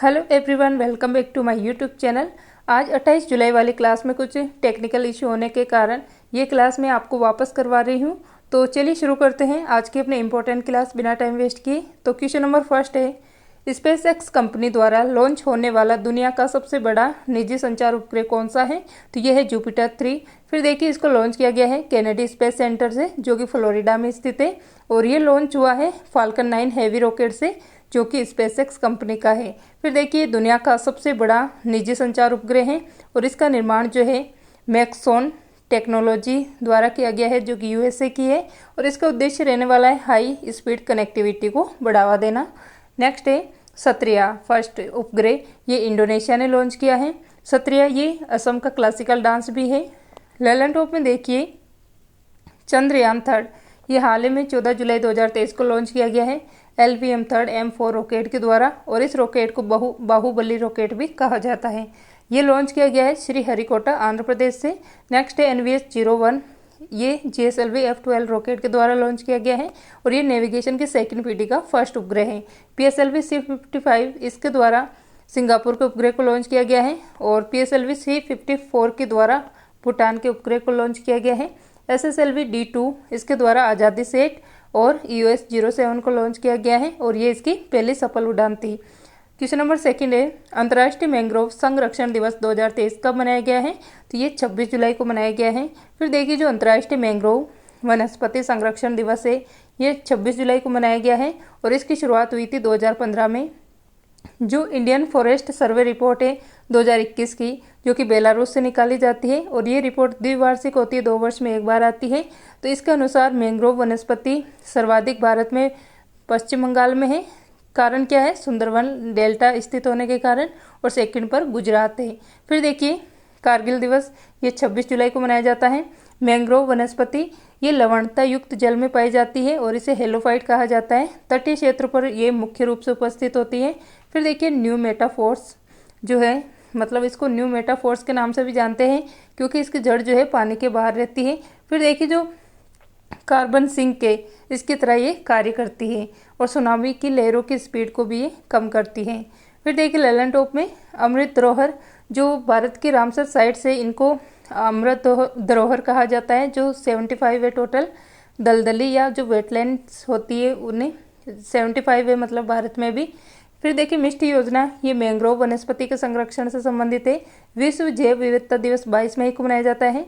Hello everyone, welcome back to my YouTube channel. आज 28 जुलाई वाली class में कुछ टेक्निकल इशू होने के कारण ये क्लास मैं आपको वापस करवा रही हूँ। तो चलिए शुरू करते हैं आज की अपने इम्पोर्टेंट क्लास बिना टाइम वेस्ट किए। तो क्वेश्चन नंबर फर्स्ट है, स्पेस एक्स कंपनी द्वारा लॉन्च होने वाला दुनिया का सबसे बड़ा निजी संचार उपग्रह कौन सा है? तो यह है जुपिटर 3। फिर देखिए, इसको लॉन्च किया गया है कैनेडी स्पेस सेंटर से, जो कि फ्लोरिडा में स्थित है, और ये लॉन्च हुआ है फाल्कन 9 हैवी रॉकेट से, जो कि स्पेसएक्स कंपनी का है। फिर देखिए, दुनिया का सबसे बड़ा निजी संचार उपग्रह है और इसका निर्माण जो है मैक्सॉन टेक्नोलॉजी द्वारा किया गया है, जो कि यूएसए की है, और इसका उद्देश्य रहने वाला है हाई स्पीड कनेक्टिविटी को बढ़ावा देना। नेक्स्ट है सत्रिया फर्स्ट उपग्रह, ये इंडोनेशिया ने लॉन्च किया है। सत्रिया ये असम का क्लासिकल डांस भी है। लैलन टॉप में देखिए चंद्रयान 3, ये हाल ही में 14 जुलाई 2023 को लॉन्च किया गया है LVM-3 M4 रॉकेट के द्वारा, और इस रॉकेट को बाहुबली रॉकेट भी कहा जाता है। ये लॉन्च किया गया है श्रीहरिकोटा आंध्र प्रदेश से। नेक्स्ट है NVS-01, ये GSLV F-12 रॉकेट के द्वारा लॉन्च किया गया है और ये नेविगेशन की सेकंड पीढ़ी का फर्स्ट उपग्रह है। PSLV C-55 इसके द्वारा सिंगापुर के उपग्रह को लॉन्च किया गया है, और PSLV C-54 के द्वारा भूटान के उपग्रह को लॉन्च किया गया है। SSLV D2 इसके द्वारा आज़ादी सेट और EOS-07 को लॉन्च किया गया है, और ये इसकी पहली सफल उड़ान थी। क्वेश्चन नंबर सेकंड है, अंतर्राष्ट्रीय मैंग्रोव संरक्षण दिवस 2023 कब मनाया गया है? तो ये 26 जुलाई को मनाया गया है। फिर देखिए, जो अंतर्राष्ट्रीय मैंग्रोव वनस्पति संरक्षण दिवस है, ये 26 जुलाई को मनाया गया है, और इसकी शुरुआत हुई थी 2015 में। जो इंडियन फॉरेस्ट सर्वे रिपोर्ट है 2021 की, जो कि बेलारूस से निकाली जाती है, और ये रिपोर्ट द्विवार्षिक होती है, 2 वर्ष में एक बार आती है। तो इसके अनुसार मैंग्रोव वनस्पति सर्वाधिक भारत में पश्चिम बंगाल में है। कारण क्या है? सुंदरवन डेल्टा स्थित होने के कारण, और सेकंड पर गुजरात है। फिर देखिए, कारगिल दिवस ये 26 जुलाई को मनाया जाता है। मैंग्रोव वनस्पति ये लवणता युक्त जल में पाई जाती है, और इसे हेलोफाइट कहा जाता है। तटीय क्षेत्र पर ये मुख्य रूप से उपस्थित होती है। फिर देखिए, न्यू मेटाफोर्स जो है, मतलब इसको न्यू मेटाफोर्स के नाम से भी जानते हैं, क्योंकि इसकी जड़ जो है पानी के बाहर रहती है। फिर देखिए, जो कार्बन सिंक है, इसकी तरह ये कार्य करती है, और सुनामी की लहरों की स्पीड को भी ये कम करती है। फिर देखिए, लैलन टॉप में अमृत धरोहर, जो भारत की रामसर साइट से इनको अमृत धरोहर कहा जाता है, जो 75 है टोटल। दलदली या जो वेटलैंड्स होती है उन्हें 75 है, मतलब भारत में भी। फिर देखिए, मिष्टी योजना, ये मैंग्रोव वनस्पति के संरक्षण से संबंधित है। विश्व जैव विविधता दिवस 22 मई को मनाया जाता है।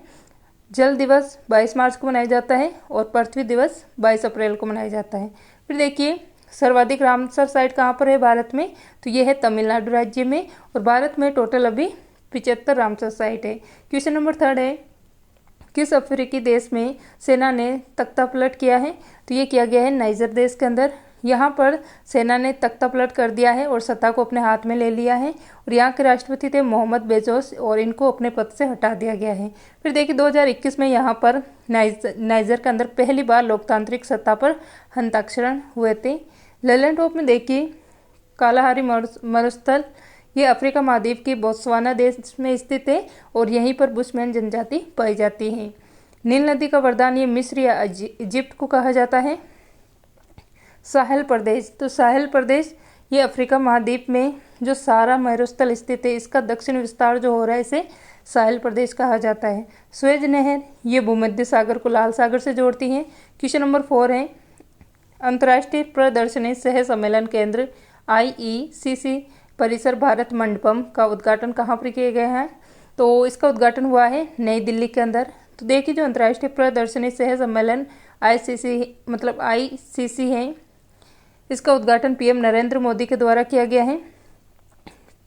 जल दिवस 22 मार्च को मनाया जाता है, और पृथ्वी दिवस 22 अप्रैल को मनाया जाता है। फिर देखिए, सर्वाधिक रामसर साइट कहाँ पर है भारत में? तो ये है तमिलनाडु राज्य में, और भारत में टोटल अभी 75 रामसर साइट है। क्वेश्चन नंबर थर्ड है, किस अफ्रीकी देश में सेना ने तख्ता पलट किया है? तो ये किया गया है नाइजर देश के अंदर। यहाँ पर सेना ने तख्ता पलट कर दिया है और सत्ता को अपने हाथ में ले लिया है, और यहाँ के राष्ट्रपति थे मोहम्मद बेजोस, और इनको अपने पद से हटा दिया गया है। फिर देखिए, 2021 में यहाँ पर नाइजर के अंदर पहली बार लोकतांत्रिक सत्ता पर हस्ताक्षर हुए थे। लैलन टॉप में देखिए, कालाहारी मरुस्थल, ये अफ्रीका महाद्वीप के बोत्सवाना देश में स्थित है, और यहीं पर बुशमैन जनजाति पाई जाती है। नील नदी का वरदान, ये मिस्र या इजिप्ट को कहा जाता है। साहेल प्रदेश, तो साहेल प्रदेश ये अफ्रीका महाद्वीप में जो सारा मरुस्थल स्थित है, इसका दक्षिण विस्तार जो हो रहा है, इसे साहेल प्रदेश कहा जाता है। स्वेज नहर, ये भूमध्य सागर को लाल सागर से जोड़ती है। क्वेश्चन नंबर 4 है, अंतर्राष्ट्रीय प्रदर्शनी सह सम्मेलन केंद्र IECC परिसर भारत मंडपम का उद्घाटन कहाँ पर किया गया है? तो इसका उद्घाटन हुआ है नई दिल्ली के अंदर। तो देखिए, जो अंतर्राष्ट्रीय प्रदर्शनी सह सम्मेलन ICC है, इसका उद्घाटन PM नरेंद्र मोदी के द्वारा किया गया है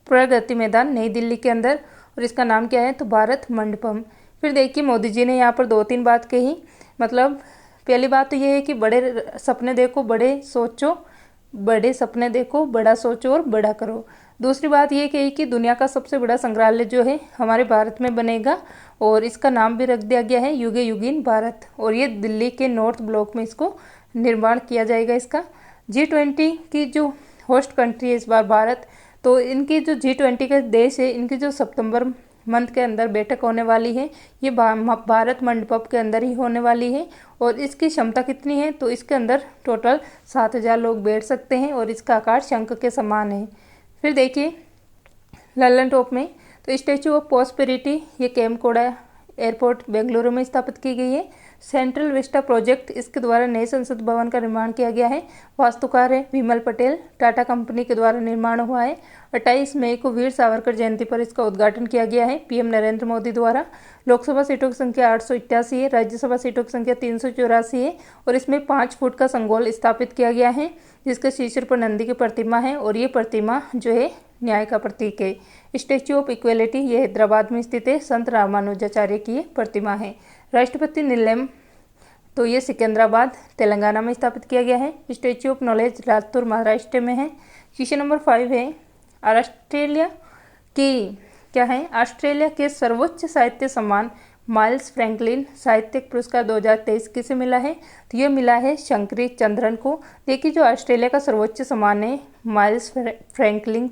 प्रगति मैदान नई दिल्ली के अंदर, और इसका नाम क्या है? तो भारत मंडपम। फिर देखिए, मोदी जी ने यहाँ पर 2-3 बात कही। मतलब पहली बात तो ये है कि बड़े सपने देखो, बड़े सोचो, बड़े सपने देखो, बड़ा सोचो और बड़ा करो। दूसरी बात ये कही कि दुनिया का सबसे बड़ा संग्रहालय जो है हमारे भारत में बनेगा, और इसका नाम भी रख दिया गया है युगे युगीन भारत, और ये दिल्ली के नॉर्थ ब्लॉक में इसको निर्माण किया जाएगा। इसका G20 की जो होस्ट कंट्री है इस बार भारत, तो इनकी जो G20 के देश है, इनकी जो सितंबर मंथ के अंदर बैठक होने वाली है, ये भारत मंडपम के अंदर ही होने वाली है। और इसकी क्षमता कितनी है? तो इसके अंदर टोटल 7000 लोग बैठ सकते हैं, और इसका आकार शंख के समान है। फिर देखिए लल्लन टॉप में तो स्टैचू ऑफ प्रॉस्पेरिटी ये केम्कोडा एयरपोर्ट बेंगलुरु में स्थापित की गई है। सेंट्रल विस्टा प्रोजेक्ट इसके द्वारा नए संसद भवन का निर्माण किया गया है। वास्तुकार है विमल पटेल, टाटा कंपनी के द्वारा निर्माण हुआ है। 28 मई को वीर सावरकर जयंती पर इसका उद्घाटन किया गया है पीएम नरेंद्र मोदी द्वारा। लोकसभा सीटों की संख्या 888 है, राज्यसभा सीटों की संख्या 384 है और इसमें 5 फुट का संगोल स्थापित किया गया है जिसके शीर्ष पर नंदी की प्रतिमा है और ये प्रतिमा जो है न्याय का प्रतीक है। स्टैच्यू ऑफ इक्वेलिटी ये हैदराबाद में स्थित है, संत रामानुजाचार्य की ये प्रतिमा है। राष्ट्रपति निलयम तो ये सिकंदराबाद तेलंगाना में स्थापित किया गया है। Statue of knowledge Latur Maharashtra में है। क्वेश्चन नंबर 5 है ऑस्ट्रेलिया की क्या है, ऑस्ट्रेलिया के सर्वोच्च साहित्य सम्मान माइल्स फ्रैंकलिन साहित्यिक पुरस्कार 2023 किसे मिला है, तो ये मिला है शंकरी चंद्रन को। देखिए जो ऑस्ट्रेलिया का सर्वोच्च सम्मान है माइल्स फ्रैंकलिन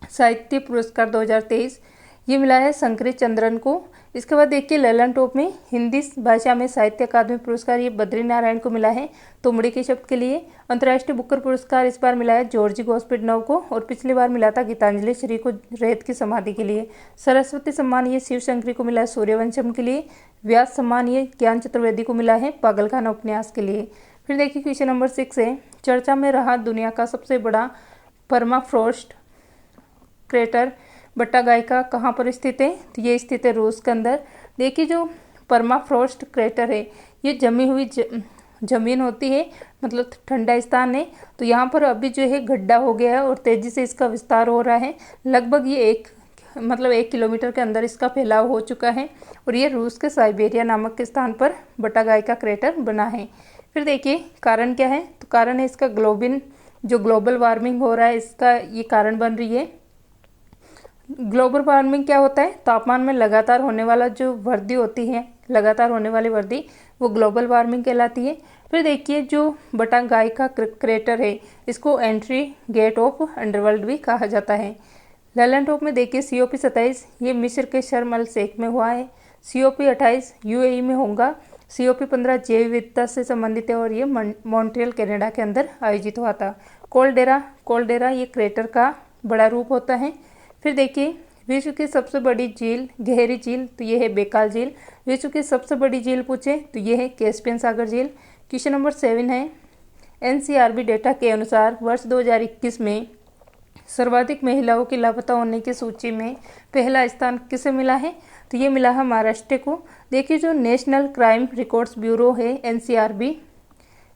साहित्य पुरस्कार 2023 ये मिला है शंकरी चंद्रन को। इसके बाद देखिए लल्लन टॉप में हिंदी भाषा में साहित्य अकादमी पुरस्कार ये बद्री नारायण को मिला है तुमड़ी के शब्द के लिए। अंतर्राष्ट्रीय बुकर पुरस्कार इस बार मिला है जॉर्जी गोस्पिडनोव को और पिछली बार मिला था गीतांजलि श्री को रेत की समाधि के लिए। सरस्वती सम्मान ये शिव शंकरी को मिला है सूर्यवंशम के लिए। व्यास सम्मान ये ज्ञान चतुर्वेदी को मिला है पागलखाना उपन्यास के लिए। फिर देखिए क्वेश्चन नंबर 6 है चर्चा में रहा दुनिया का सबसे बड़ा परमाफ्रॉस्ट क्रेटर बट्टागायका कहाँ पर स्थित है, तो ये स्थित है रूस के अंदर। देखिए जो परमाफ्रॉस्ट क्रेटर है ये जमी हुई जमीन होती है, मतलब ठंडा स्थान है। तो यहाँ पर अभी जो है गड्ढा हो गया है और तेजी से इसका विस्तार हो रहा है। लगभग ये 1 किलोमीटर के अंदर इसका फैलाव हो चुका है और ये रूस के साइबेरिया नामक के स्थान पर बट्टागायका क्रेटर बना है। फिर देखिए कारण क्या है, तो कारण है इसका ग्लोबल वार्मिंग हो रहा है, इसका ये कारण बन रही है। ग्लोबल वार्मिंग क्या होता है, तापमान में लगातार होने वाला जो वृद्धि होती है, लगातार होने वाली वृद्धि वो ग्लोबल वार्मिंग कहलाती है। फिर देखिए जो बट्टागायका क्रेटर है इसको एंट्री गेट ऑफ अंडरवर्ल्ड भी कहा जाता है। लल्लन टॉप में देखिए COP 27 ये मिस्र के शर्म अल शेख में हुआ है। COP 28 UAE में होगा। COP 15 जैव विविधता से संबंधित है और ये मॉन्ट्रियल कनाडा के अंदर आयोजित हुआ था। कोल्डेरा ये क्रेटर का बड़ा रूप होता है। फिर देखिए विश्व की सबसे बड़ी झील गहरी झील तो ये है बेकाल झील। विश्व की सबसे बड़ी झील पूछे तो ये है कैस्पियन सागर झील। क्वेश्चन नंबर 7 है NCRB डेटा के अनुसार वर्ष 2021 में सर्वाधिक महिलाओं की लापता होने की सूची में पहला स्थान किसे मिला है, तो ये मिला है महाराष्ट्र को। देखिए जो नेशनल क्राइम रिकॉर्ड्स ब्यूरो है NCRB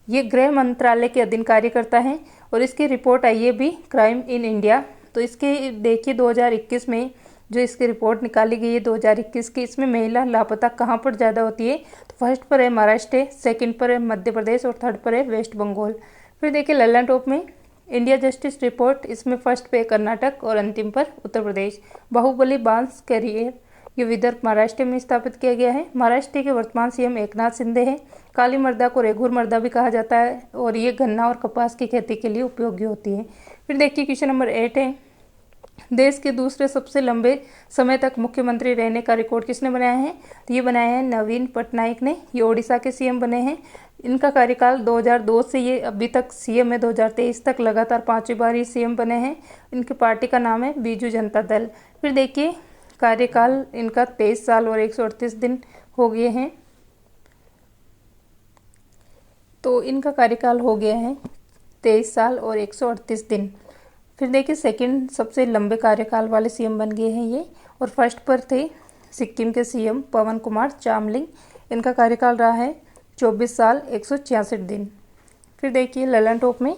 ये गृह मंत्रालय के अधीन कार्य करता है और इसकी रिपोर्ट आई है भी क्राइम इन इंडिया। तो इसके देखिए 2021 में जो इसकी रिपोर्ट निकाली गई है 2021 की, इसमें महिला लापता कहाँ पर ज़्यादा होती है, तो फर्स्ट पर है महाराष्ट्र, सेकंड पर है मध्य प्रदेश और थर्ड पर है वेस्ट बंगाल। फिर देखिए लल्लन टॉप में इंडिया जस्टिस रिपोर्ट इसमें फर्स्ट पे कर्नाटक और अंतिम पर उत्तर प्रदेश। बाहुबली बांस कैरियर ये विदर्भ महाराष्ट्र में स्थापित किया गया है। महाराष्ट्र के वर्तमान CM एकनाथ शिंदे हैं। काली मर्दा को रेगुर मर्दा भी कहा जाता है और ये गन्ना और कपास की खेती के लिए उपयोगी होती है। फिर देखिए क्वेश्चन नंबर 8 है देश के दूसरे सबसे लंबे समय तक मुख्यमंत्री रहने का रिकॉर्ड किसने बनाया है, तो ये बनाया है नवीन पटनायक ने। ये ओडिशा के CM बने हैं। इनका कार्यकाल 2002 से ये अभी तक CM है 2023 तक लगातार 5वीं बार ये CM बने हैं। इनकी पार्टी का नाम है बीजू जनता दल। फिर देखिए कार्यकाल इनका 23 साल और 138 दिन हो गए हैं। तो इनका कार्यकाल हो गया है 23 साल और 138 दिन। फिर देखिए सेकंड सबसे लंबे कार्यकाल वाले CM बन गए हैं ये और फर्स्ट पर थे सिक्किम के CM पवन कुमार चामलिंग। इनका कार्यकाल रहा है 24 साल 166 दिन। फिर देखिए लल्लन टॉप में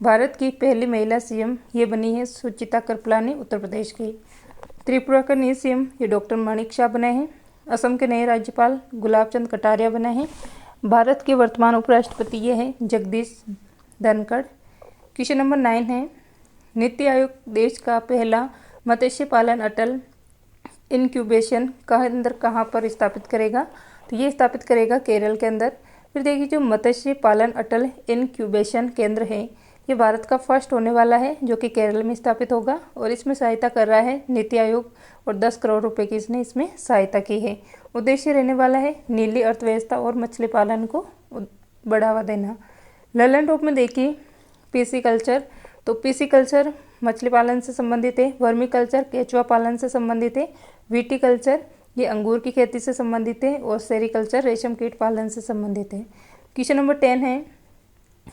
भारत की पहली महिला CM ये बनी है सुचिता कृपलानी उत्तर प्रदेश की। त्रिपुरा का नए CM ये डॉक्टर माणिक शाह बने हैं। असम के नए राज्यपाल गुलाब चंद कटारिया बने हैं। भारत के वर्तमान उपराष्ट्रपति ये हैं जगदीश धनखड़। क्वेश्चन नंबर 9 है नीति आयोग देश का पहला मत्स्य पालन अटल इनक्यूबेशन केंद्र कहाँ पर स्थापित करेगा, तो ये स्थापित करेगा केरल के अंदर। फिर देखिए जो मत्स्य पालन अटल इनक्यूबेशन केंद्र है ये भारत का फर्स्ट होने वाला है जो कि केरल में स्थापित होगा और इसमें सहायता कर रहा है नीति आयोग और 10 करोड़ रुपए की इसने इसमें सहायता की है। उद्देश्य रहने वाला है नीली अर्थव्यवस्था और मछली पालन को बढ़ावा देना। लल्लन टॉप में देखिए पीसी कल्चर, तो पीसी कल्चर मछली पालन से संबंधित है। वर्मी कल्चर केचुआ पालन से संबंधित है। विटीकल्चर ये अंगूर की खेती से संबंधित है। और सेरीकल्चर रेशम कीट पालन से संबंधित है। क्वेश्चन नंबर 10 है,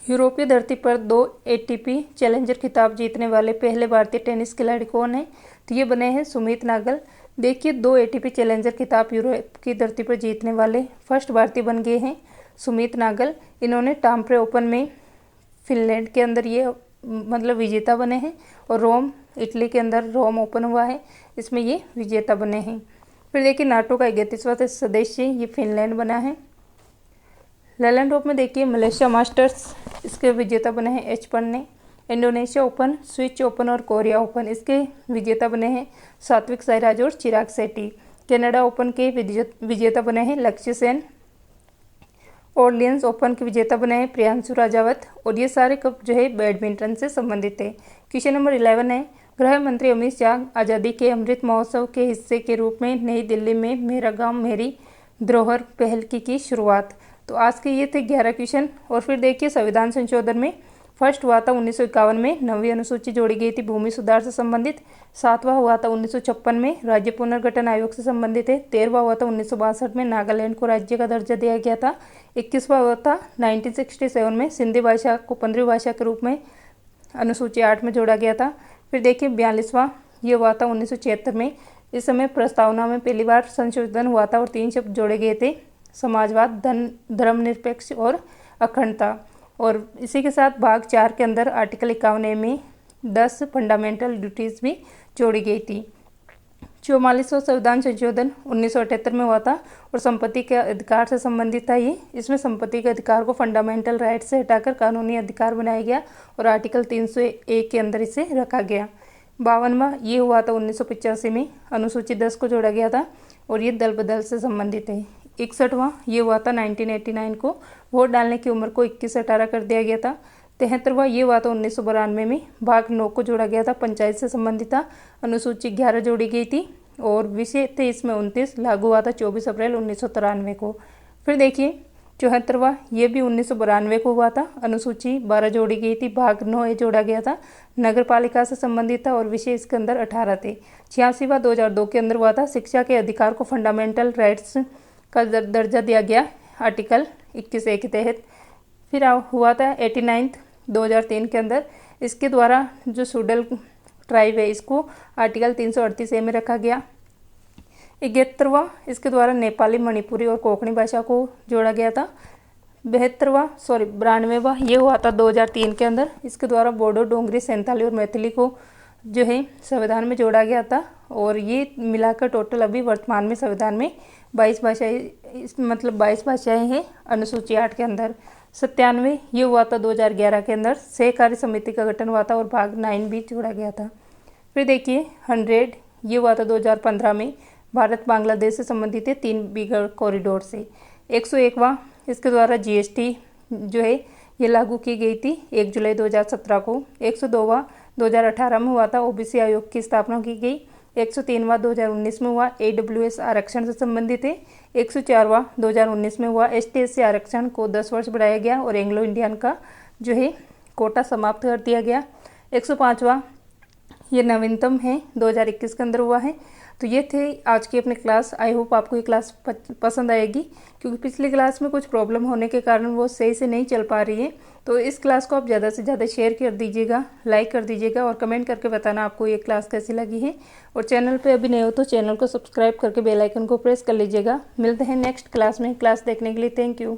यूरोपीय धरती पर 2 ATP चैलेंजर खिताब जीतने वाले पहले भारतीय टेनिस खिलाड़ी कौन है? तो ये बने हैं सुमित नागल। देखिए 2 ATP चैलेंजर खिताब यूरोप की धरती पर जीतने वाले फर्स्ट भारतीय बन गए हैं सुमित नागल। इन्होंने टाम्परे ओपन में फिनलैंड के अंदर ये मतलब विजेता बने हैं। और रोम इटली के अंदर रोम ओपन हुआ है, इसमें ये विजेता बने हैं। फिर देखिए नाटो का 31वां सदस्य ये फिनलैंड बना है। लैलन टॉप में देखिए मलेशिया मास्टर्स इसके विजेता बने हैं एच पन्ने। इंडोनेशिया ओपन, स्विच ओपन और कोरिया ओपन इसके विजेता बने हैं सात्विक साईराज और चिराग शेट्टी। कनाडा ओपन के विजेता बने हैं लक्ष्य सेन। ऑर्लियंस ओपन के विजेता बने हैं प्रियांशु राजावत। और ये सारे कप जो है बैडमिंटन से संबंधित है। क्वेश्चन नंबर 11 है, गृह मंत्री अमित शाह आज़ादी के अमृत महोत्सव के हिस्से के रूप में नई दिल्ली में मेरा गांव मेरी धरोहर पहल की शुरुआत। तो आज के ये थे 11 क्वेश्चन। और फिर देखिए संविधान संशोधन में फर्स्ट हुआ था 1951 में, 9वीं अनुसूची जोड़ी गई थी भूमि सुधार से संबंधित। 7वां हुआ था 1956 में, राज्य पुनर्गठन आयोग से संबंधित है। 13वां हुआ था 1962 में, नागालैंड को राज्य का दर्जा दिया गया था। 21वां हुआ था 1967 में, सिंधी भाषा को 15वीं भाषा के रूप में अनुसूची 8 में जोड़ा गया था। फिर देखिए 42वां ये हुआ था 1976 में। इस समय प्रस्तावना में पहली बार संशोधन हुआ था और 3 शब्द जोड़े गए थे, समाजवाद, धर्मनिरपेक्ष और अखंडता। और इसी के साथ भाग 4 के अंदर आर्टिकल 51A में 10 फंडामेंटल ड्यूटीज़ भी जोड़ी गई थी। 44वां संविधान संशोधन 1978 में हुआ था और संपत्ति के अधिकार से संबंधित था ये। इसमें संपत्ति के अधिकार को फंडामेंटल राइट से हटाकर कानूनी अधिकार बनाया गया और आर्टिकल 301 के अंदर इसे रखा गया। 52वां ये हुआ था 1985 में, अनुसूची 10 को जोड़ा गया था और ये दल बदल से संबंधित है। 61वां ये हुआ था 1989 को, वोट डालने की उम्र को 21 से 18 कर दिया गया था। 73वां ये हुआ था 1992 में, भाग 9 को जोड़ा गया था, पंचायत से संबंधित था, अनुसूची 11 जोड़ी गई थी और विषय थे इसमें 29, लागू हुआ था 24 अप्रैल 1993 को। फिर देखिए 74वां ये भी 1992 को हुआ था, अनुसूची 12 जोड़ी गई थी, भाग 9 जोड़ा गया था, नगर पालिका से संबंधित था और विषय इसके अंदर 18 थे। 86वां 2002 के अंदर हुआ था, शिक्षा के अधिकार को फंडामेंटल राइट्स का दर्जा दिया गया आर्टिकल 21A के तहत। फिर हुआ था 89 2003 के अंदर, इसके द्वारा जो सुडल ट्राइब है इसको आर्टिकल 338A में रखा गया। 71वां इसके द्वारा नेपाली, मणिपुरी और कोंकणी भाषा को जोड़ा गया था। 92वां ये हुआ था 2003 के अंदर, इसके द्वारा बोडो, डोंगरी, संताली और मैथिली को जो है संविधान में जोड़ा गया था और ये मिलाकर टोटल अभी वर्तमान में संविधान में 22 भाषाएं हैं अनुसूची 8 के अंदर। 97 ये हुआ था 2011 के अंदर, सहकारी समिति का गठन हुआ था और भाग 9 भी जोड़ा गया था। फिर देखिए 100 ये हुआ था 2015 में, भारत बांग्लादेश से संबंधित है 3 बिगर कॉरिडोर से। 101वां इसके द्वारा GST जो है ये लागू की गई थी 1 जुलाई 2017 को। 102वां 2018 में हुआ था, OBC आयोग की स्थापना की गई। 103वां 2019 में हुआ, AWS आरक्षण से संबंधित है। 104वां 2019 में हुआ, ST/SC आरक्षण को 10 वर्ष बढ़ाया गया और एंग्लो इंडियन का जो है कोटा समाप्त कर दिया गया। 105वां ये नवीनतम है 2021 के अंदर हुआ है। तो ये थे आज की अपनी क्लास। आई होप आपको ये क्लास पसंद आएगी, क्योंकि पिछली क्लास में कुछ प्रॉब्लम होने के कारण वो सही से नहीं चल पा रही है। तो इस क्लास को आप ज़्यादा से ज़्यादा शेयर कर दीजिएगा, लाइक कर दीजिएगा और कमेंट करके बताना आपको ये क्लास कैसी लगी है। और चैनल पे अभी नए हो तो चैनल को सब्सक्राइब करके बेल आइकन को प्रेस कर लीजिएगा। मिलते हैं नेक्स्ट क्लास में। क्लास देखने के लिए थैंक यू।